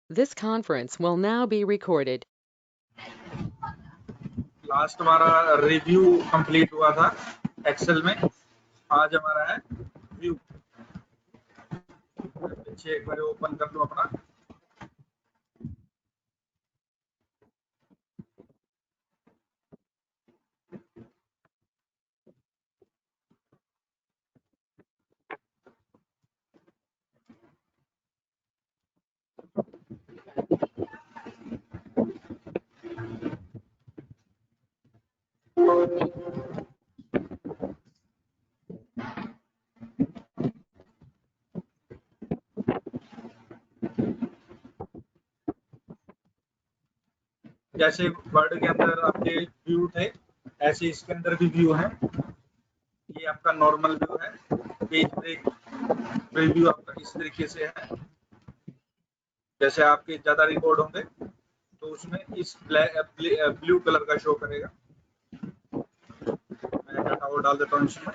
This conference will now be recorded. Last हमारा review complete हुआ था एक्सेल में। आज हमारा है व्यू। पीछे एक बार ओपन कर लो अपना। जैसे वर्ड के अंदर आपके व्यू थे, ऐसे इसके अंदर भी व्यू है। ये आपका नॉर्मल व्यू है। पेज ब्रेक प्रीव्यू आपका इस तरीके से है। जैसे आपके ज्यादा रिकॉर्ड होंगे तो उसमें इस ब्लू कलर का शो करेगा। मैं डाटा और डाल देता हूँ इसमें।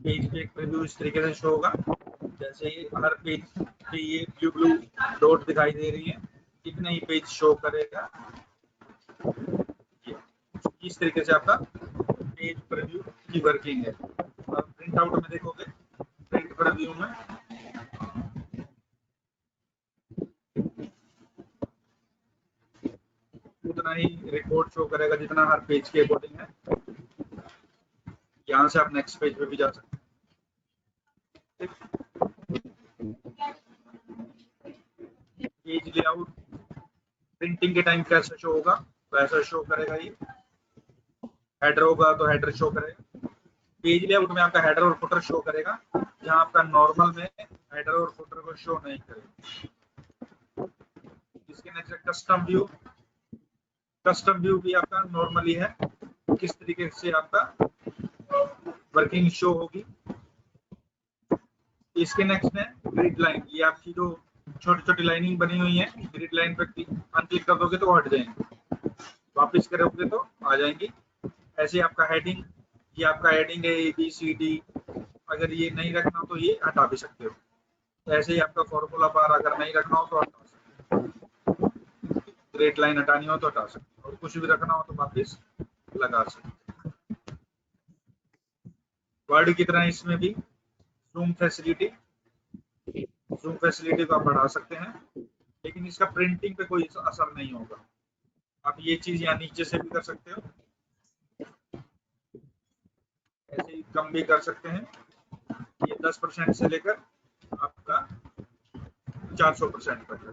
पेज पे एक प्रीव्यू इस तरीके से शो होगा। जैसे ये हर पेज पे ये ब्लू डॉट दिखाई दे रही है, इतने ही पेज शो करेगा। इस तरीके से आपका पेज प्रीव्यू की वर्किंग है। अब प्रिंट आउट में देखोगे, प्रिंट प्रीव्यू में उतना ही रिकॉर्ड शो करेगा जितना हर पेज के अकॉर्डिंग है। यहाँ से आप नेक्स्ट पेज पे भी जा सकते हैं। पेज लेआउट प्रिंटिंग के टाइम कैसे शो होगा, वैसा शो करेगा। ये हेडर होगा तो हेडर शो करेगा। पेज लेआउट में आपका हेडर और फुटर शो करेगा, जहां आपका नॉर्मल में हेडर और फुटर को शो नहीं करेगा। इसके next custom view. Custom view भी आपका नॉर्मली है, किस तरीके से आपका वर्किंग शो होगी। इसके नेक्स्ट है ग्रिड लाइन। ये आपकी जो छोटी छोटी लाइनिंग बनी हुई है, ग्रिड लाइन पर अनक्लिक कर दोगे तो हट जाएंगे, वापस करोगे तो आ जाएंगी। ऐसे आपका हेडिंग, ये आपका हेडिंग है ABCD। अगर ये नहीं रखना तो ये हटा भी सकते हो। ऐसे ही आपका फॉर्मूला बार अगर नहीं रखना हो तो हटा सकते हो। ग्रेड लाइन हटानी हो तो हटा सकते हो, और कुछ भी रखना हो तो वापस लगा सकते हो। वर्ड की तरह इसमें भी जूम फैसिलिटी को आप बढ़ा सकते हैं, लेकिन इसका प्रिंटिंग पे कोई असर नहीं होगा। आप ये चीज यहाँ नीचे से भी कर सकते हो, ऐसे ही कम भी कर सकते हैं। ये 10% से लेकर आपका 400% तक है।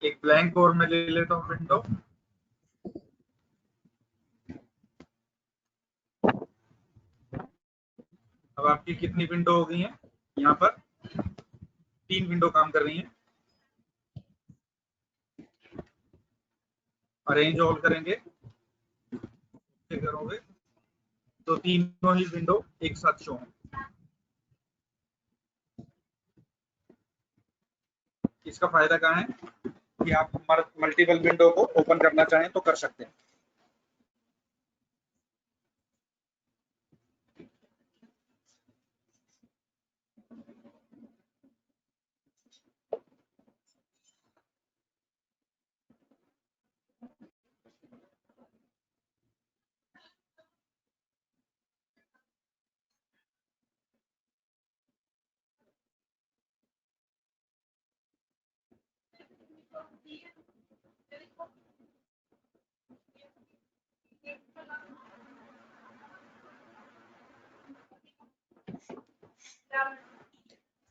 एक ब्लैंक और मैं ले लेता हूँ विंडो। अब आपकी कितनी विंडो हो गई है, यहाँ पर 3 विंडो काम कर रही हैं। अरेंज ऑल करेंगे, करोगे तो तीनों ही विंडो एक साथ शो होंगे। इसका फायदा कहाँ है कि आप मल्टीपल विंडो को ओपन करना चाहें तो कर सकते हैं।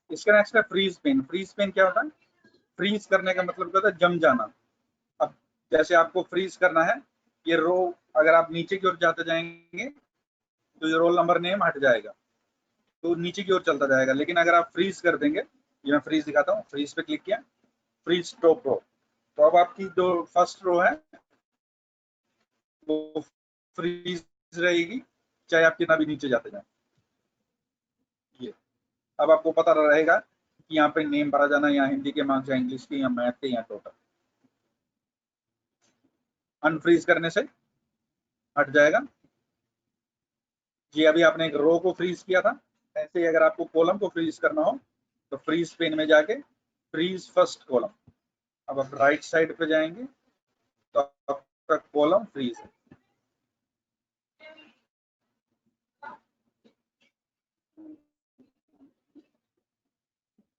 इसका नेक्स्ट है फ्रीज पेन। फ्रीज पेन क्या होता है? फ्रीज करने का मतलब क्या होता है? जम जाना। अब जैसे आपको फ्रीज करना है, ये रो अगर आप नीचे की ओर जाते जाएंगे तो ये रोल नंबर नेम हट जाएगा, तो नीचे की ओर चलता जाएगा। लेकिन अगर आप फ्रीज कर देंगे, ये मैं फ्रीज दिखाता हूँ, फ्रीज पे क्लिक किया, फ्रीज टॉप रो, तो अब आपकी जो फर्स्ट रो है वो फ्रीज रहेगी, चाहे आप कितना भी नीचे जाते जाए। ये अब आपको पता रहेगा कि यहाँ पे नेम भरा जाना, या हिंदी के मार्क्स, या इंग्लिश के, या मैथ के, या टोटल। अनफ्रीज करने से हट जाएगा। जी अभी आपने एक रो को फ्रीज किया था, ऐसे ही अगर आपको कॉलम को फ्रीज करना हो तो फ्रीज पेन में जाके फ्रीज फर्स्ट कॉलम, अब आप राइट साइड पे जाएंगे तो आपका कॉलम फ्रीज है।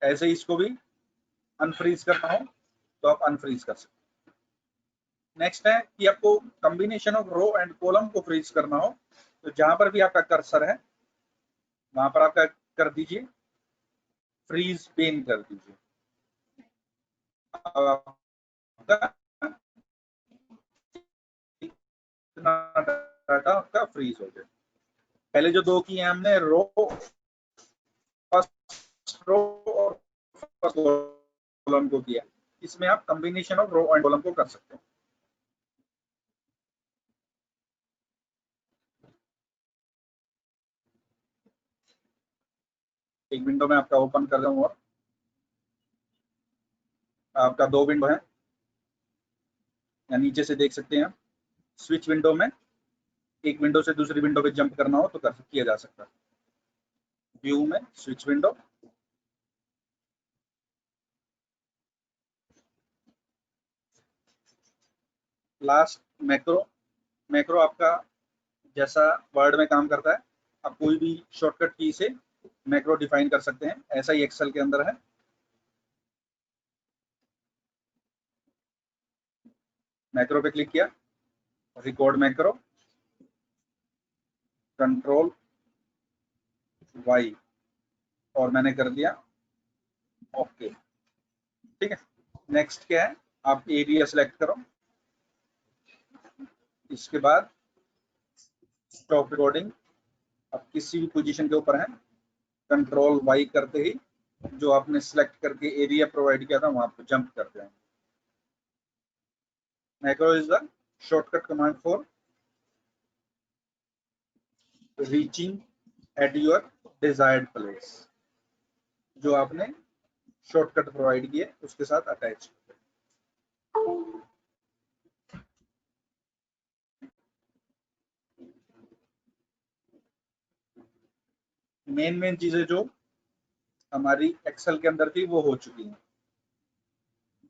ऐसे ही इसको भी अनफ्रीज करना हो तो आप अनफ्रीज कर सकते हैं। नेक्स्ट है कि आपको combination of row and column को फ्रीज करना हो तो जहां पर भी आपका कर्सर है वहां पर आपका कर दीजिए फ्रीज पेन कर दीजिए। आपका डाटा आपका फ्रीज हो जाए। पहले जो दो किए हमने रो, फर्स्ट रो और फर्स्ट कॉलम को किया, इसमें आप combination of row and column को कर सकते हैं। एक विंडो में आपका ओपन कर रहा हूँ और आपका दो विंडो है, या नीचे से देख सकते हैं। स्विच विंडो में एक विंडो से दूसरी विंडो पे जंप करना हो तो किया जा सकता है। व्यू में switch window, last macro. Macro आपका जैसा वर्ड में काम करता है, आप कोई भी शॉर्टकट की से मैक्रो डिफाइन कर सकते हैं, ऐसा ही एक्सेल के अंदर है। मैक्रो पे क्लिक किया, रिकॉर्ड मैक्रो, कंट्रोल वाई, और मैंने कर दिया ओके। ठीक है, नेक्स्ट क्या है, आप एरिया सेलेक्ट करो, इसके बाद स्टॉप रिकॉर्डिंग। अब किसी भी पोजीशन के ऊपर है, कंट्रोल वाई करते ही जो आपने सेलेक्ट करके एरिया प्रोवाइड किया था वहां पर जंप करते हैं। Macro is the shortcut command for reaching at your desired place. जो आपने शॉर्टकट प्रोवाइड किए उसके साथ अटैच। मेन चीजें जो हमारी एक्सेल के अंदर थी वो हो चुकी हैं।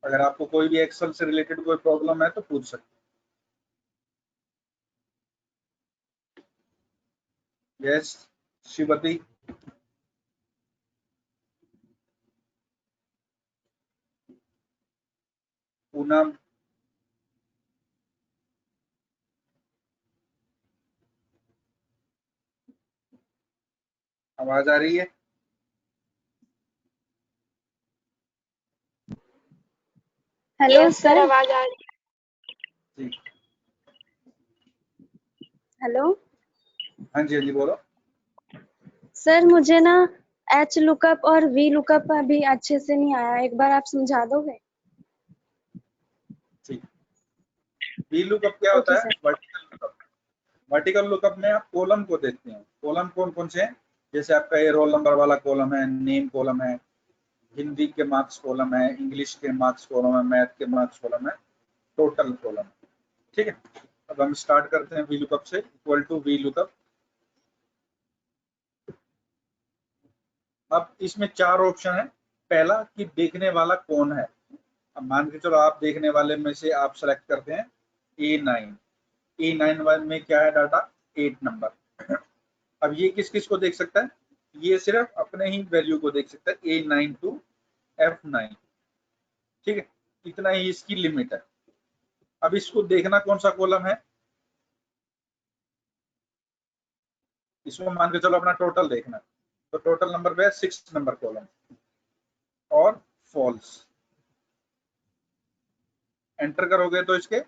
अगर आपको कोई भी एक्सेल से रिलेटेड कोई प्रॉब्लम है तो पूछ सकते हैं। यस शिवती, पूनम, आवाज आ रही है? हेलो सर, आवाज आ रही जी हेलो हाँ जी, हाँ जी बोलो। सर, मुझे ना एच लुकअप और वी लुकअप अभी अच्छे से नहीं आया, एक बार आप समझा दोगे? ठीक, वी लुकअप क्या होता ओके है? Sir. Vertical lookup. Vertical lookup में आप कॉलम को देखते हैं। कॉलम कौन कौन से हैं? जैसे आपका ये रोल नंबर वाला कॉलम है, नेम कॉलम है, हिंदी के मार्क्स कॉलम है, इंग्लिश के मार्क्स कॉलम है, मैथ के मार्क्स कॉलम है, टोटल कॉलम। ठीक है, अब हम स्टार्ट करते हैं वी लुकअप से। Equal to V lookup. अब इसमें चार ऑप्शन है। पहला कि देखने वाला कौन है। अब मान के चलो आप देखने वाले में से आप सेलेक्ट करते हैं A9। A9 में क्या है डाटा? 8 नंबर। अब ये किस किस को देख सकता है? ये सिर्फ अपने ही वैल्यू को देख सकता है, A9 टू F9। ठीक है, इतना ही इसकी लिमिट है। अब इसको देखना कौन सा कॉलम है, इसको मान के चलो अपना टोटल देखना, तो टोटल नंबर पे है 6 नंबर कॉलम और फॉल्स। एंटर करोगे तो इसके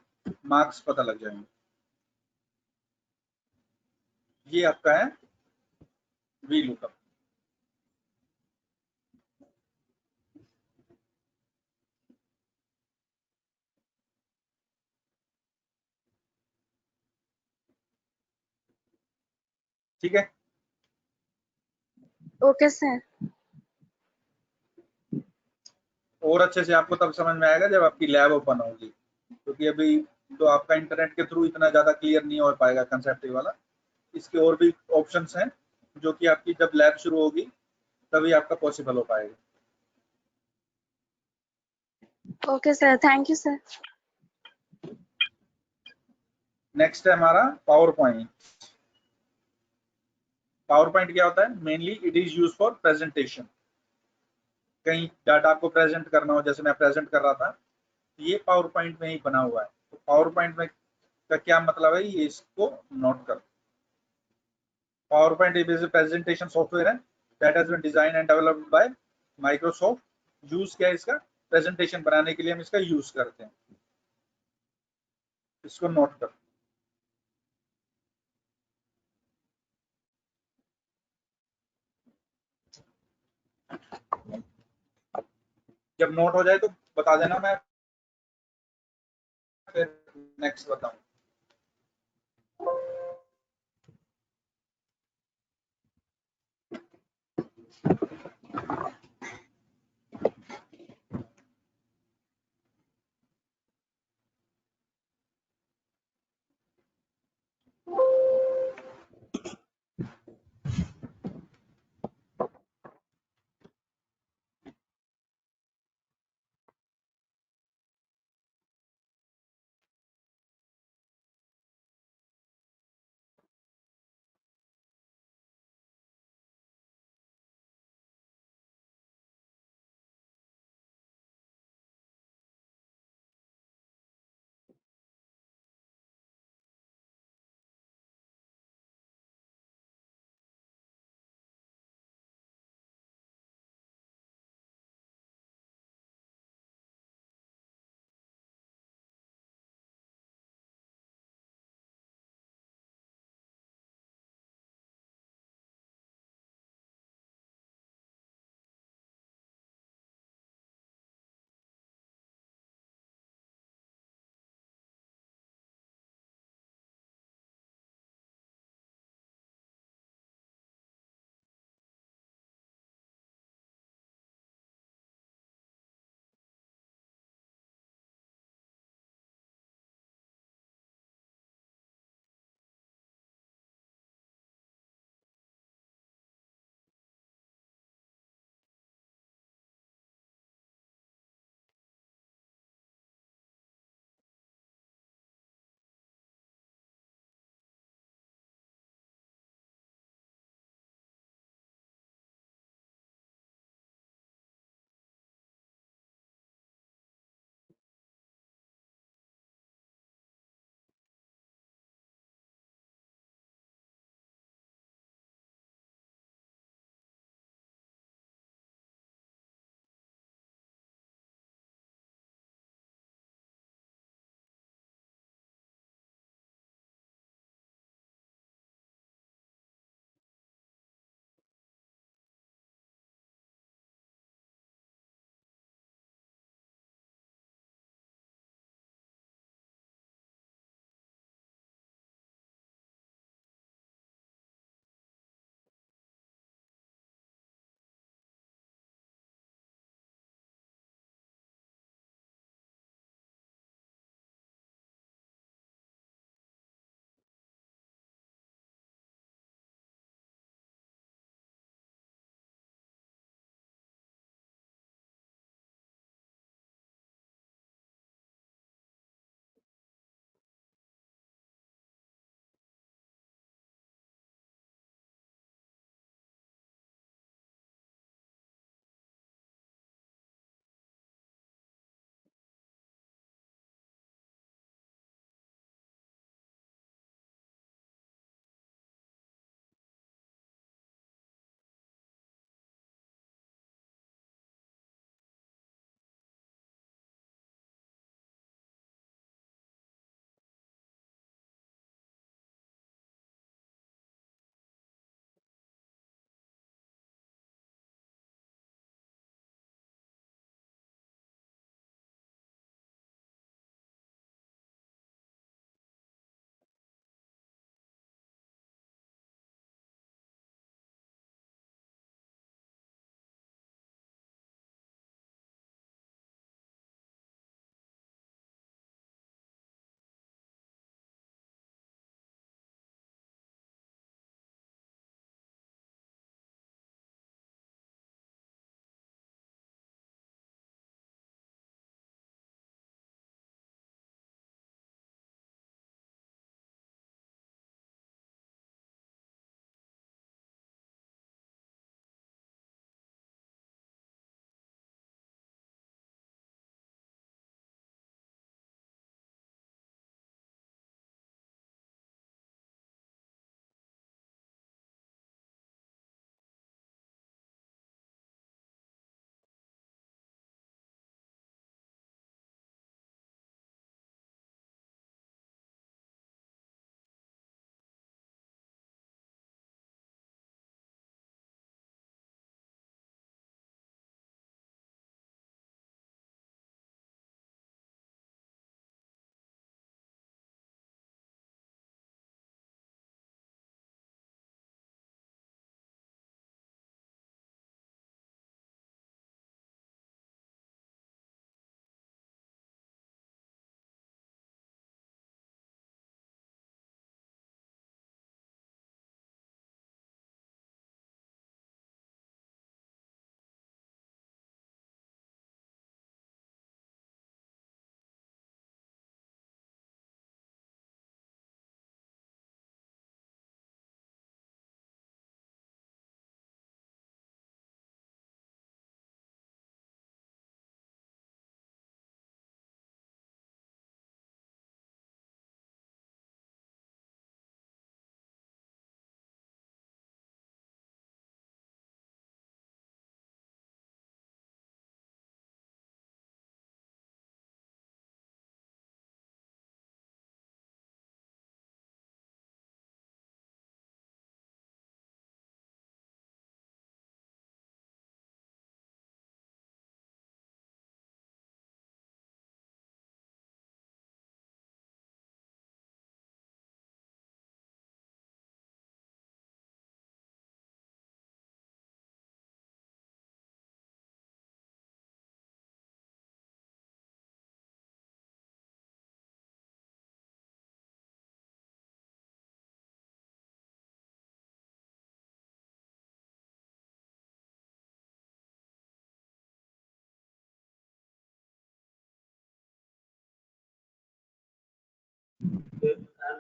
मार्क्स पता लग जाएंगे। ये आपका है वी लुकअप। ठीक है, ओके सर। और अच्छे से आपको तब समझ में आएगा जब आपकी लैब ओपन होगी, क्योंकि अभी तो आपका इंटरनेट के थ्रू इतना ज्यादा क्लियर नहीं हो पाएगा कंसेप्ट वाला। इसके और भी ऑप्शंस हैं जो कि आपकी जब लैब शुरू होगी तभी आपका पॉसिबल हो पाएगा। Okay sir, thank you sir. Next है हमारा पावर पॉइंट। पावर पॉइंट क्या होता है? Mainly it is use for presentation. कहीं डाटा आपको प्रेजेंट करना हो, जैसे मैं प्रेजेंट कर रहा था, ये पावर पॉइंट में ही बना हुआ है। तो पावर पॉइंट में का क्या मतलब है, ये इसको नोट कर। PowerPoint is presentation software है that has been design and developed by Microsoft. Use क्या है इसका? प्रेजेंटेशन बनाने के लिए हम इसका यूज करते हैं। इसको नोट कर। जब नोट हो जाए तो बता देना, मैं फिर नेक्स्ट बताऊं।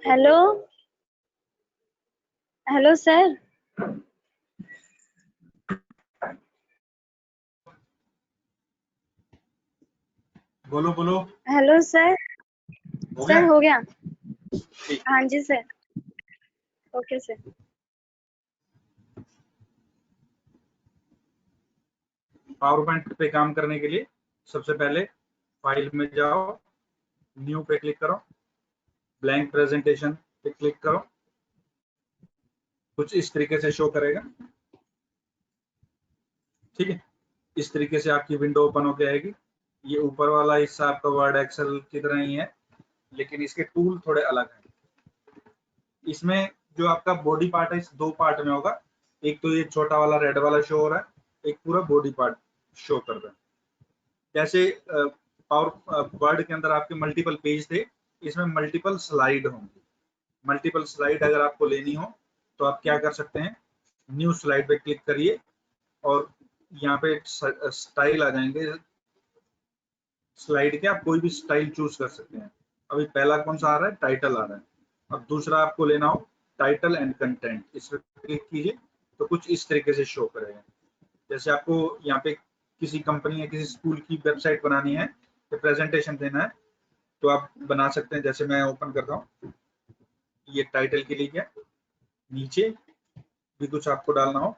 Hello hello sir. बोलो बोलो। Hello sir. हो सर गया? हो गया। ठीक। हाँ जी sir. Okay sir. PowerPoint पे काम करने के लिए सबसे पहले फाइल में जाओ, न्यू पे क्लिक करो, ब्लैंक प्रेजेंटेशन पे क्लिक करो। कुछ इस तरीके से शो करेगा। ठीक है, इस तरीके से आपकी विंडो ओपन होके आएगी। ये ऊपर वाला हिस्सा आपका वर्ड एक्सेल की तरह ही है, लेकिन इसके टूल थोड़े अलग हैं। इसमें जो आपका बॉडी पार्ट है इस दो पार्ट में होगा। एक तो ये छोटा वाला रेड वाला शो हो रहा है, एक पूरा बॉडी पार्ट शो कर रहा है। जैसे पावर वर्ड के अंदर आपके मल्टीपल पेज थे, इसमें मल्टीपल स्लाइड होंगी। मल्टीपल स्लाइड अगर आपको लेनी हो तो आप क्या कर सकते हैं, न्यू स्लाइड पे क्लिक करिए और यहाँ पे स्टाइल आ जाएंगे। स्लाइड के आप कोई भी स्टाइल चूज कर सकते हैं। अभी पहला कौन सा आ रहा है, टाइटल आ रहा है। अब दूसरा आपको लेना हो टाइटल एंड कंटेंट, इस पर क्लिक कीजिए तो कुछ इस तरीके से शो करेगा। जैसे आपको यहाँ पे किसी कंपनी या किसी स्कूल की वेबसाइट बनानी है तो प्रेजेंटेशन देना है तो आप बना सकते हैं। जैसे मैं ओपन करता हूँ, ये टाइटल के लिए क्या, नीचे भी कुछ आपको डालना हो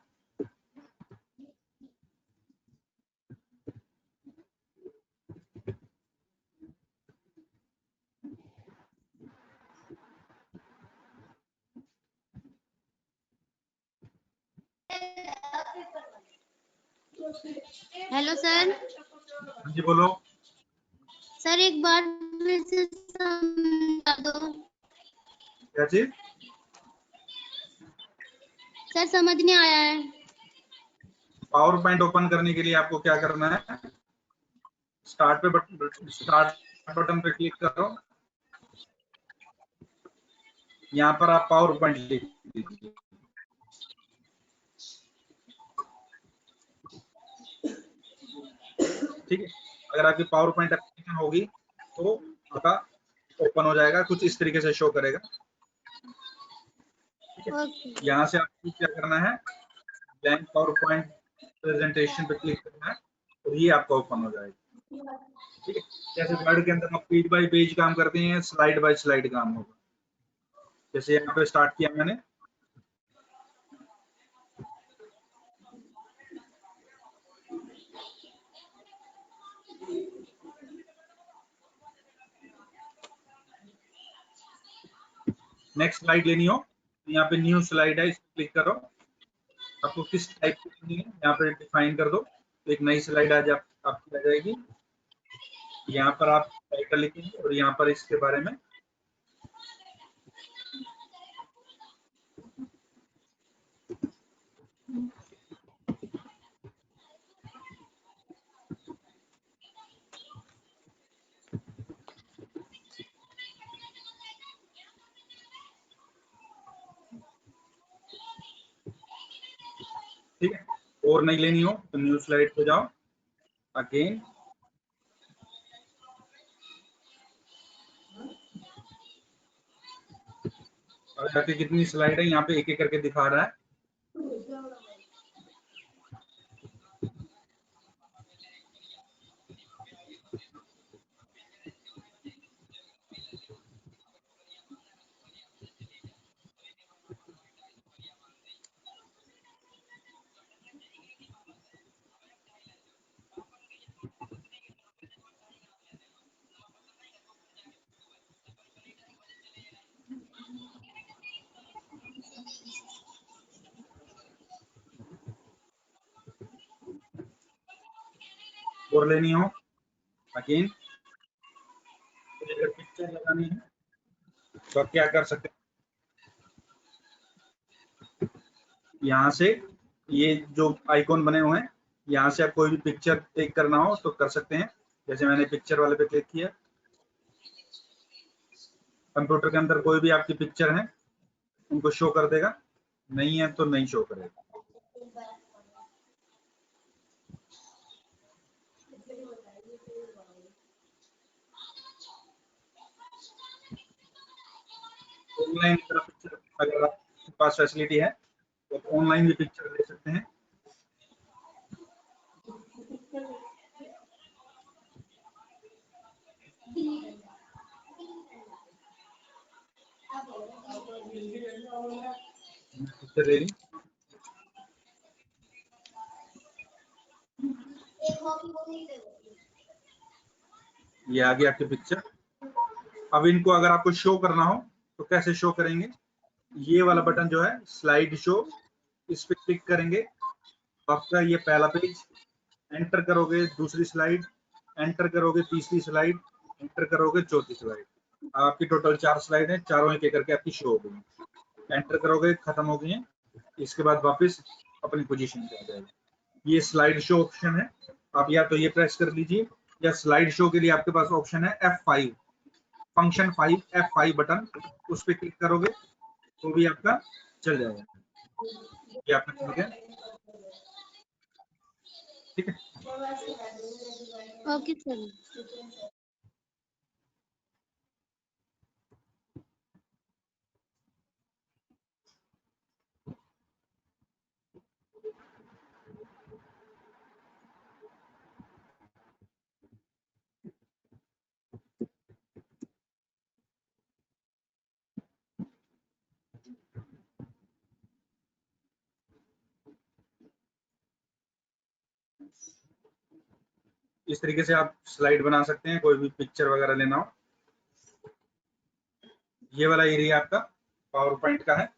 हेलो सर। हाँ जी बोलो। सर एक बार फिर से समझा दो। क्या चीज? सर समझ नहीं आया है। पावर पॉइंट ओपन करने के लिए आपको क्या करना है, स्टार्ट बटन पे क्लिक करो। यहाँ पर आप पावर पॉइंट लिख दीजिए। ठीक है, अगर आपकी पावर पॉइंट एप्लीकेशन होगी तो आपका ओपन हो जाएगा, कुछ इस तरीके से शो करेगा। ठीक है, ओके। यहाँ से आपको क्या करना है, ब्लैंक पावर पॉइंट प्रेजेंटेशन पे क्लिक करना है और ये आपका ओपन हो जाएगा। ठीक है, जैसे वर्ड के अंदर आप पेज बाय पेज काम करते हैं, स्लाइड बाय स्लाइड काम होगा। जैसे यहाँ पे स्टार्ट किया मैंने, नेक्स्ट स्लाइड लेनी हो तो यहाँ पे न्यू स्लाइड है, इस पर क्लिक करो। आपको किस टाइप की लेनी है यहाँ पे डिफाइन कर दो, तो एक नई स्लाइड आज आपकी आ जाएगी। यहाँ पर आप टाइटल लिखेंगे और यहाँ पर इसके बारे में ठीक है। और नहीं लेनी हो तो न्यू स्लाइड पे जाओ अगेन। और आपकी कितनी स्लाइड है यहाँ पे एक एक करके दिखा रहा है। और लेनी हो अगेन। अगर पिक्चर लगानी है तो आप क्या कर सकते हैं, यहाँ से ये जो आइकॉन बने हुए हैं यहाँ से आप कोई भी पिक्चर टेक करना हो तो कर सकते हैं। जैसे मैंने पिक्चर वाले पे क्लिक किया, कंप्यूटर के अंदर कोई भी आपकी पिक्चर है उनको शो कर देगा, नहीं है तो नहीं शो करेगा। ऑनलाइन पिक्चर अगर आपके पास फैसिलिटी है तो ऑनलाइन भी पिक्चर ले सकते हैं। पिक्चर ले ली, ये आ गया आपके पिक्चर। अब इनको अगर आपको शो करना हो तो कैसे शो करेंगे, ये वाला बटन जो है स्लाइड शो, इस पे क्लिक करेंगे, आपका ये पहला पेज, एंटर करोगे दूसरी स्लाइड, एंटर करोगे तीसरी स्लाइड, एंटर करोगे चौथी स्लाइड, आपकी टोटल 4 स्लाइड है, चारों एक एक करके आपकी शो हो गई। एंटर करोगे, खत्म हो गई है। इसके बाद वापस अपनी पोजीशन पे आ जाएगा। ये स्लाइड शो ऑप्शन है, आप या तो ये प्रेस कर लीजिए, या स्लाइड शो के लिए आपके पास ऑप्शन है F5, फंक्शन 5 F5 बटन, उस पर क्लिक करोगे तो भी आपका चल जाएगा। ये आपने कर दिया, ठीक है। Okay sir. इस तरीके से आप स्लाइड बना सकते हैं, कोई भी पिक्चर वगैरह लेना हो। ये वाला एरिया आपका पावर पॉइंट का है।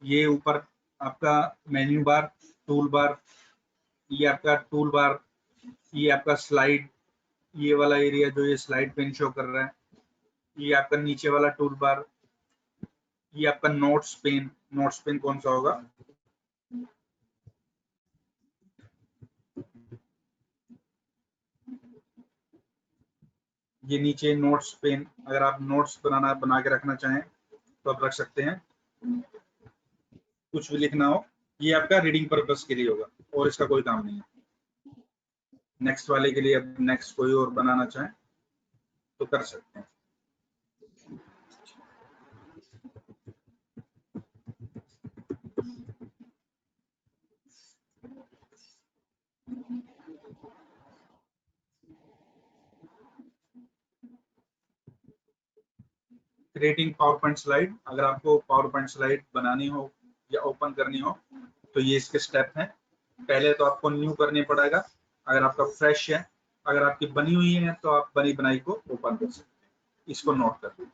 ये ऊपर आपका मेन्यू बार, टूल बार, ये आपका टूल बार, ये आपका स्लाइड, ये वाला एरिया जो ये स्लाइड पेन शो कर रहा है, ये आपका नीचे वाला टूल बार, ये आपका नोट्स पेन, नोट्स पेन कौन सा होगा, ये नीचे नोट्स पेन, अगर आप नोट्स बना के रखना चाहें तो आप रख सकते हैं, कुछ भी लिखना हो। ये आपका रीडिंग पर्पस के लिए होगा और इसका कोई काम नहीं है। नेक्स्ट वाले के लिए अब नेक्स्ट कोई और बनाना चाहें तो कर सकते हैं। क्रिएटिंग पावर पॉइंट स्लाइड, अगर आपको पावर पॉइंट स्लाइड बनानी हो या ओपन करनी हो तो ये इसके स्टेप हैं। पहले तो आपको न्यू करने पड़ेगा, अगर आपका फ्रेश है, अगर आपकी बनी हुई है तो आप बनी बनाई को ओपन कर सकते हैं, इसको नोट कर लीजिए।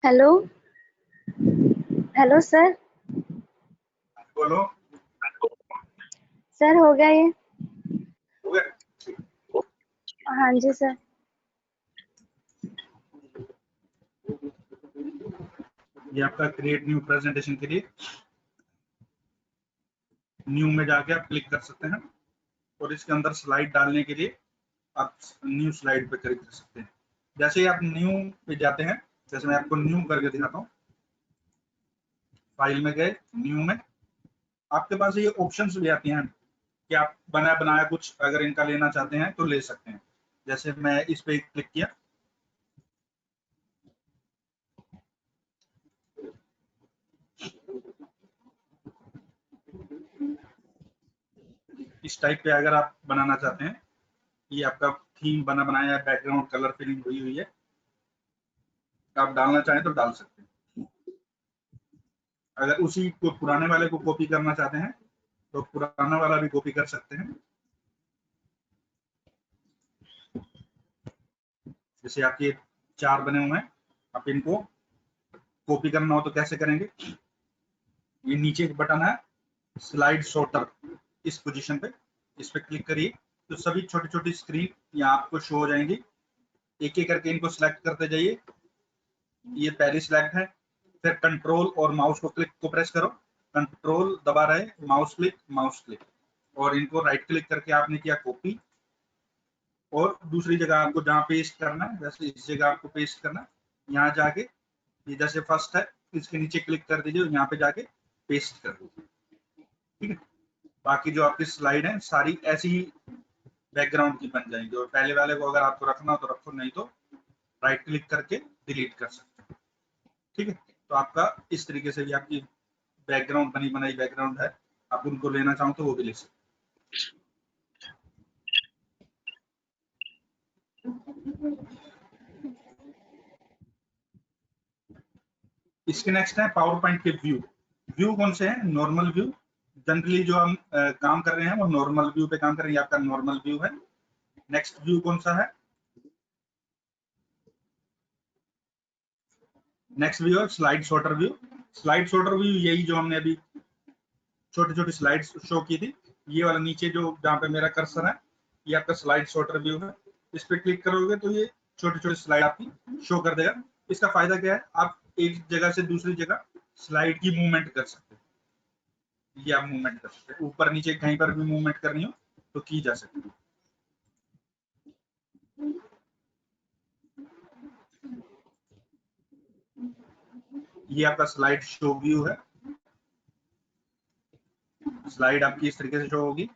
Hello hello sir. बोलो। सर हो गया ये? हो गया? ठीक। हाँ जी सर। ये आपका क्रिएट न्यू प्रेजेंटेशन के लिए न्यू में जाके आप क्लिक कर सकते हैं और इसके अंदर स्लाइड डालने के लिए आप न्यू स्लाइड पे क्लिक कर सकते हैं। जैसे ही आप न्यू पे जाते हैं, जैसे मैं आपको न्यू करके दिखाता हूँ, फाइल में गए, न्यू में आपके पास ये ऑप्शंस भी आती हैं कि आप बनाया बनाया कुछ अगर इनका लेना चाहते हैं तो ले सकते हैं। जैसे मैं इस पे क्लिक किया, इस टाइप पे अगर आप बनाना चाहते हैं, ये आपका थीम बना बनाया बैकग्राउंड कलर फिलिंग हुई हुई है, आप डालना चाहें तो डाल सकते हैं। अगर उसी को पुराने वाले को कॉपी करना चाहते हैं तो पुराना वाला भी कॉपी कर सकते हैं। जैसे आपके 4 बने हुए हैं, आप इनको कॉपी करना हो तो कैसे करेंगे? ये नीचे एक बटन है स्लाइड शॉर्टर, इस पोजीशन पे, इस पे क्लिक करिए तो सभी छोटी छोटी स्क्रीन यहाँ आपको शो हो जाएंगी। एक एक करके इनको सिलेक्ट करते जाइए। ये पहली सिलेक्ट है, फिर कंट्रोल और माउस को प्रेस करो, कंट्रोल दबा रहे, माउस क्लिक, और इनको राइट क्लिक करके आपने किया कॉपी, और दूसरी जगह आपको जहाँ पेस्ट करना है, जैसे इस जगह आपको पेस्ट करना है, यहाँ जाके ये जैसे फर्स्ट है इसके नीचे क्लिक कर दीजिए और यहाँ पे जाके पेस्ट कर दीजिए। ठीक है, बाकी जो आपकी स्लाइड है सारी ऐसी ही बैकग्राउंड की बन जाएंगी, और पहले वाले को अगर आपको रखना हो तो रखो, नहीं तो राइट क्लिक करके डिलीट कर सकते हैं। ठीक है, तो आपका इस तरीके से भी आपकी बैकग्राउंड बनी बनाई बैकग्राउंड है, आप उनको लेना चाहो तो वो भी ले सकते हैं। इसके नेक्स्ट है पावर पॉइंट के व्यू। व्यू कौन से हैं? Normal view. जनरली जो हम काम कर रहे हैं वो नॉर्मल व्यू पे काम कर रहे हैं, आपका नॉर्मल व्यू है। नेक्स्ट व्यू कौन सा है? नेक्स्ट व्यू है slide shorter view. Slide shorter view यही जो हमने अभी छोटी छोटी स्लाइड्स शो की थी, ये वाला नीचे जो जहाँ पे मेरा कर्सर है, ये आपका स्लाइड शॉर्टर व्यू है। इस पे क्लिक करोगे तो ये छोटी छोटी स्लाइड आपकी शो कर देगा। इसका फायदा क्या है? आप एक जगह से दूसरी जगह स्लाइड की मूवमेंट कर सकते हैं। ये आप मूवमेंट कर सकते हैं, ऊपर नीचे कहीं पर भी मूवमेंट करनी हो तो की जा सकती है। ये आपका स्लाइड शो व्यू है। स्लाइड आपकी इस तरीके से शो होगी।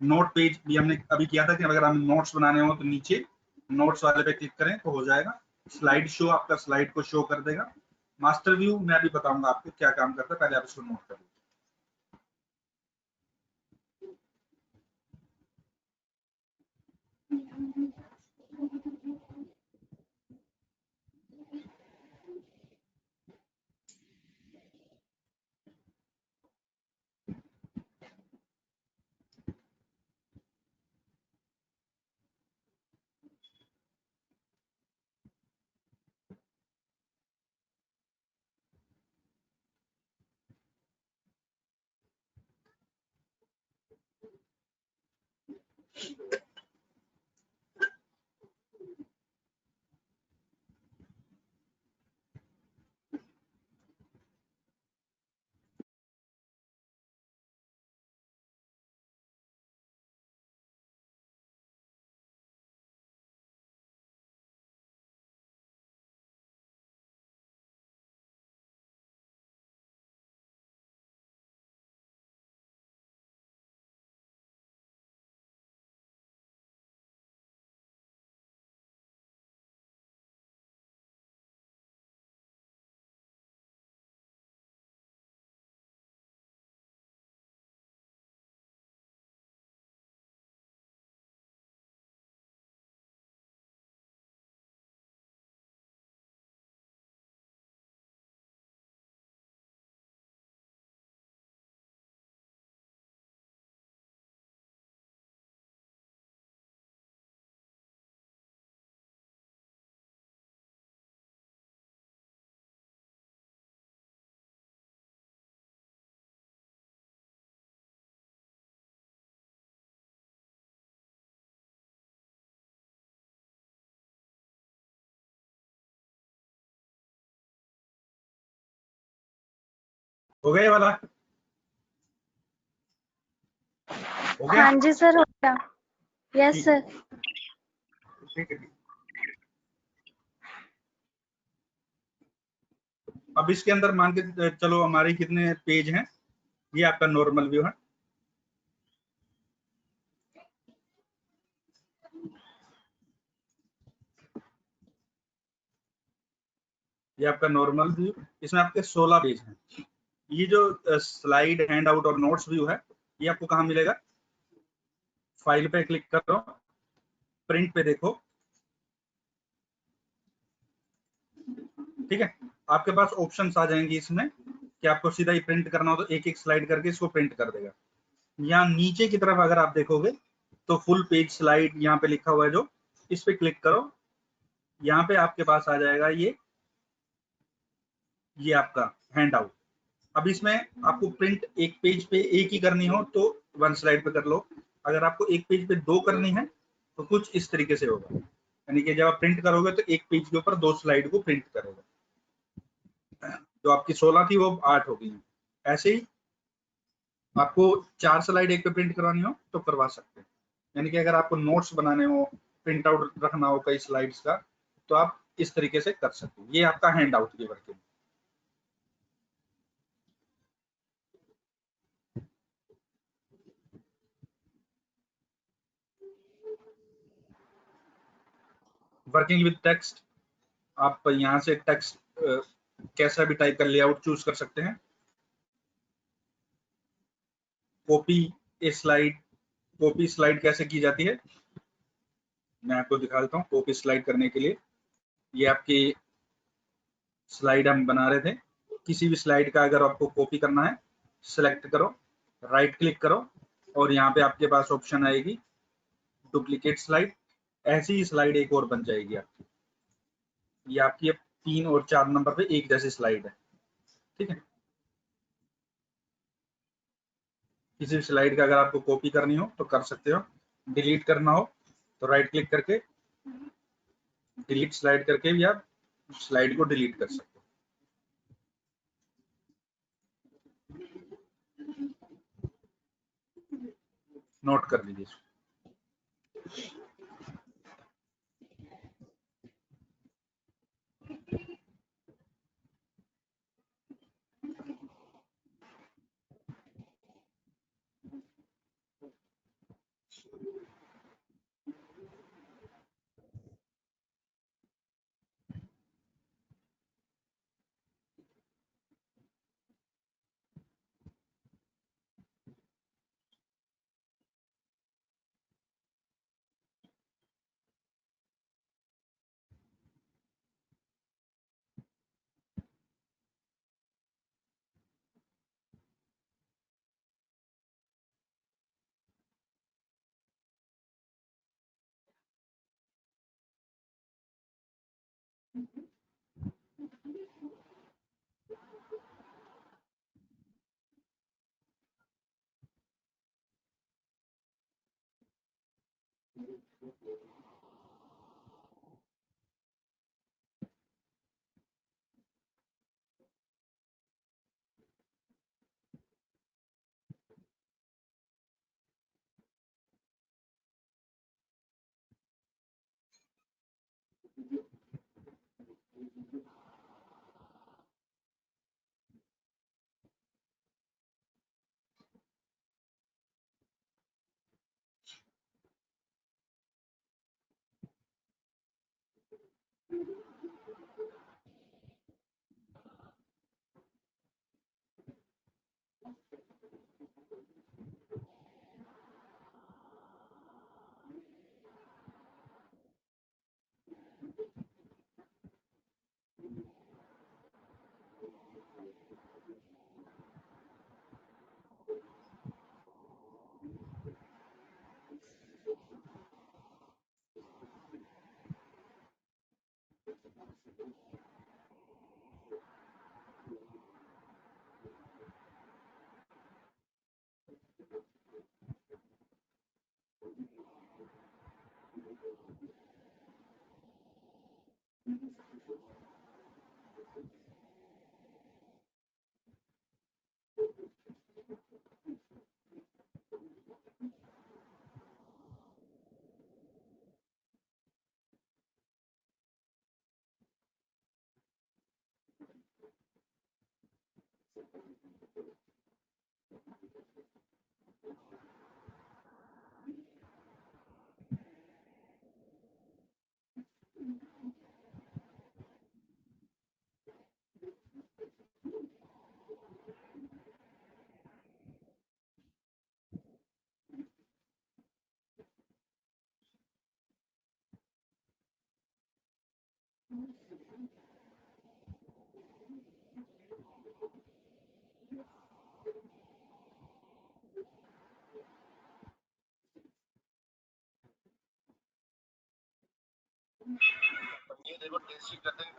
नोट पेज भी हमने अभी किया था कि अगर हमें नोट्स बनाने हो तो नीचे नोट्स वाले पे क्लिक करें तो हो जाएगा। स्लाइड शो आपका स्लाइड को शो कर देगा। मास्टर व्यू मैं अभी बताऊंगा आपको क्या काम करता है, पहले आप इसको नोट करें। हो गया ये वाला? हो गया? हाँ जी सर, हो गया। यस ठीक सर। ठीक है। अब इसके अंदर मान के चलो हमारे कितने पेज हैं, ये आपका नॉर्मल व्यू है। ये आपका नॉर्मल व्यू, इसमें आपके 16 पेज हैं। ये जो स्लाइड, हैंड आउट और नोट्स व्यू है, ये आपको कहाँ मिलेगा? फाइल पे क्लिक करो, प्रिंट पे देखो, ठीक है। आपके पास ऑप्शंस आ जाएंगे इसमें कि आपको सीधा ही प्रिंट करना हो तो एक एक स्लाइड करके इसको प्रिंट कर देगा। यहाँ नीचे की तरफ अगर आप देखोगे तो फुल पेज स्लाइड यहाँ पे लिखा हुआ है, जो इस पे क्लिक करो, यहाँ पे आपके पास आ जाएगा ये आपका हैंड आउट। अब इसमें आपको प्रिंट एक पेज पे एक ही करनी हो तो वन स्लाइड पे कर लो, अगर आपको एक पेज पे दो करनी है तो कुछ इस तरीके से होगा, यानी कि जब आप प्रिंट करोगे तो एक पेज के ऊपर 2 स्लाइड को प्रिंट करेगा। जो आपकी 16 थी वो 8 हो गई। ऐसे ही आपको 4 स्लाइड एक पे प्रिंट करवानी हो तो करवा सकते हैं, यानी कि अगर आपको नोट्स बनाने हो, प्रिंट आउट रखना हो कई स्लाइड्स का, तो आप इस तरीके से कर सकते हैं। ये आपका हैंड आउट की वर्किंग। वर्किंग विद टेक्स्ट, आप यहाँ से टेक्स्ट कैसा भी टाइप का लेआउट चूज कर सकते हैं। कॉपी ए स्लाइड, कॉपी स्लाइड कैसे की जाती है मैं आपको दिखा देता हूँ। कॉपी स्लाइड करने के लिए ये आपकी स्लाइड हम बना रहे थे, किसी भी स्लाइड का अगर आपको कॉपी करना है, सिलेक्ट करो, राइट क्लिक करो और यहाँ पे आपके पास ऑप्शन आएगी डुप्लीकेट स्लाइड। ऐसी ही स्लाइड एक और बन जाएगी आपकी। ये आपकी अब 3 और 4 नंबर पे एक जैसी स्लाइड है, ठीक है। किसी भी स्लाइड का अगर आपको कॉपी करनी हो तो कर सकते हो, डिलीट करना हो तो राइट क्लिक करके डिलीट स्लाइड करके भी आप स्लाइड को डिलीट कर सकते हो। नोट कर लीजिए। ये देखो टेस्टिंग करते हैं।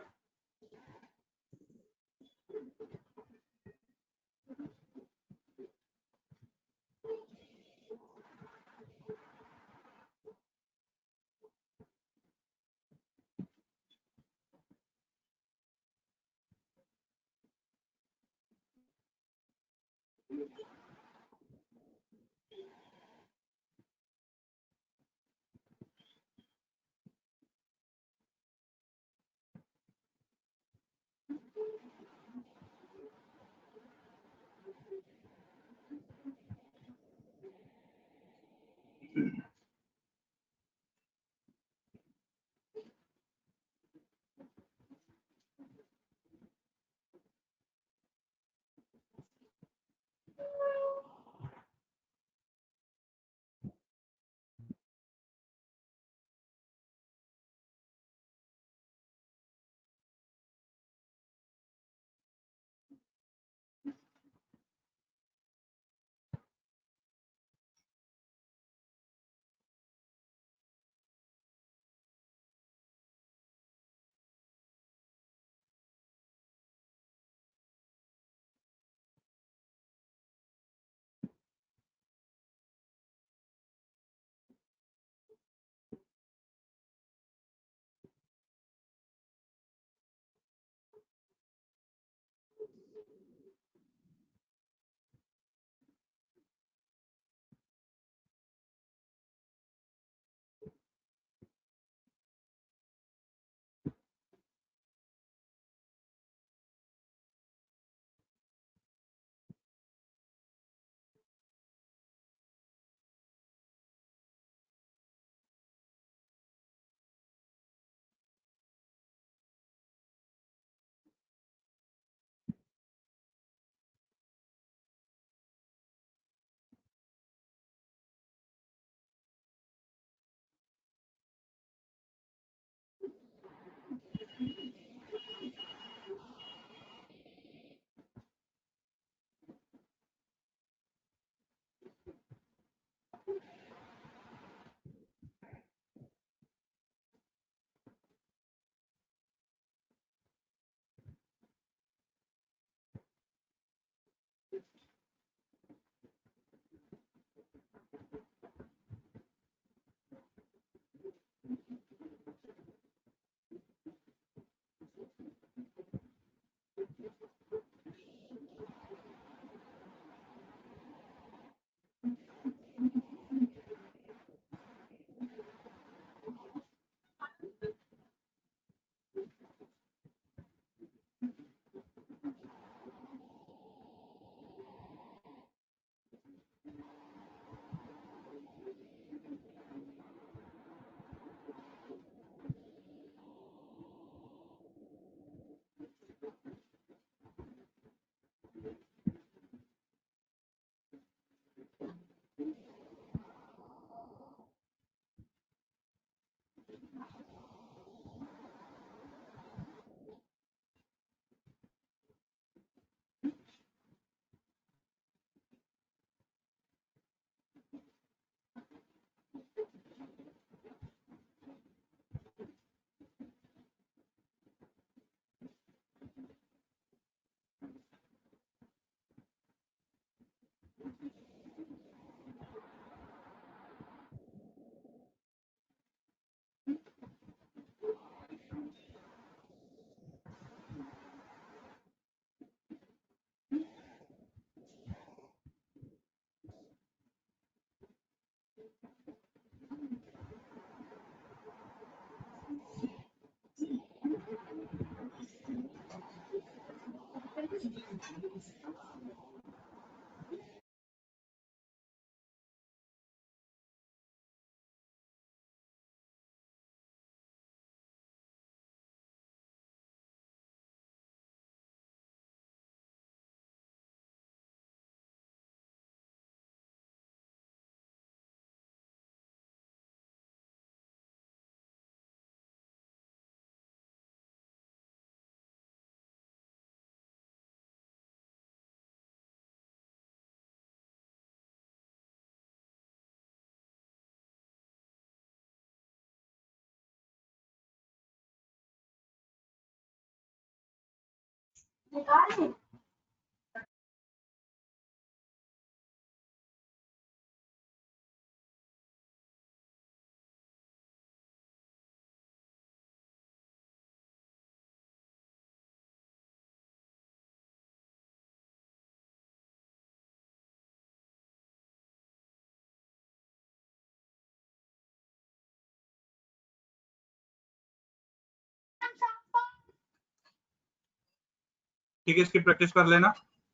ठीक है, इसकी प्रैक्टिस कर लेना।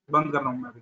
बंद कर रहा हूँ मैं अभी।